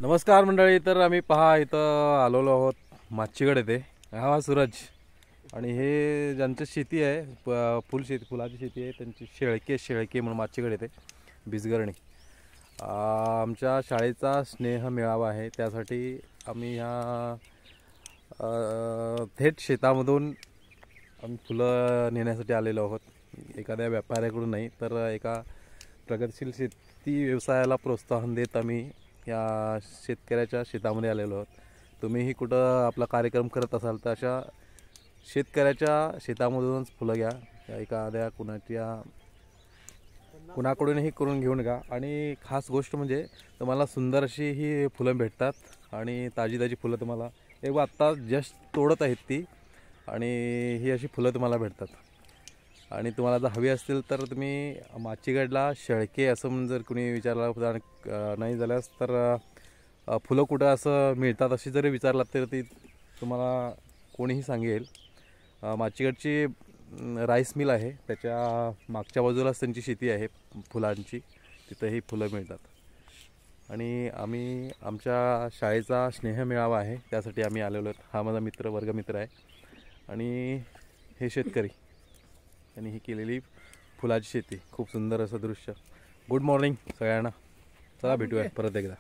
नमस्कार मंडळी. तर आम्ही पहा इथं आलेलो आहोत माचीगड येथे. हा सूरज आणि हे ज्यांची शेती आहे फुलाची शेती आहे त्यांची शेळके म्हणून माचीगड येथे बिजगरणी. आमच्या शाळेचा स्नेह मेळावा आहे, त्यासाठी आम्ही ह्या थेट शेतामधून आम्ही फुलं नेण्यासाठी आलेलो आहोत. एखाद्या व्यापाऱ्याकडून नाही, तर एका प्रगतशील शेती व्यवसायाला प्रोत्साहन देत आम्ही या शेतकऱ्याच्या शेतामध्ये आलेलो आहोत. तुम्हीही कुठं आपला कार्यक्रम करत असाल तर अशा शेतकऱ्याच्या शेतामधूनच फुलं घ्या. एखाद्या कुणाकडूनही करून घेऊन घ्या. आणि खास गोष्ट म्हणजे तुम्हाला सुंदर अशी ही फुलं भेटतात आणि ताजी ताजी फुलं तुम्हाला एक आत्ता जस्ट तोडत आहेत ती, आणि ही अशी फुलं तुम्हाला भेटतात. आणि तुम्हाला जर हवी असतील तर तुम्ही माचीगडला शेळके असं म्हणून जर कुणी विचारला नाही झाल्यास तर फुलं कुठं असं मिळतात अशी जरी विचारलात तर ती तुम्हाला कोणीही सांगेल. माचीगडची राईस मिल आहे, त्याच्या मागच्या बाजूलाच त्यांची शेती आहे फुलांची, तिथंही फुलं मिळतात. आणि आम्ही आमच्या शाळेचा स्नेह मेळावा आहे त्यासाठी आम्ही आलेलो आहोत. हा माझा वर्गमित्र आहे आणि हे शेतकरी आणि ही केलेली फुलाची शेती. खूप सुंदर असं दृश्य. गुड मॉर्निंग सगळ्यांना. चला भेटूया परत एकदा.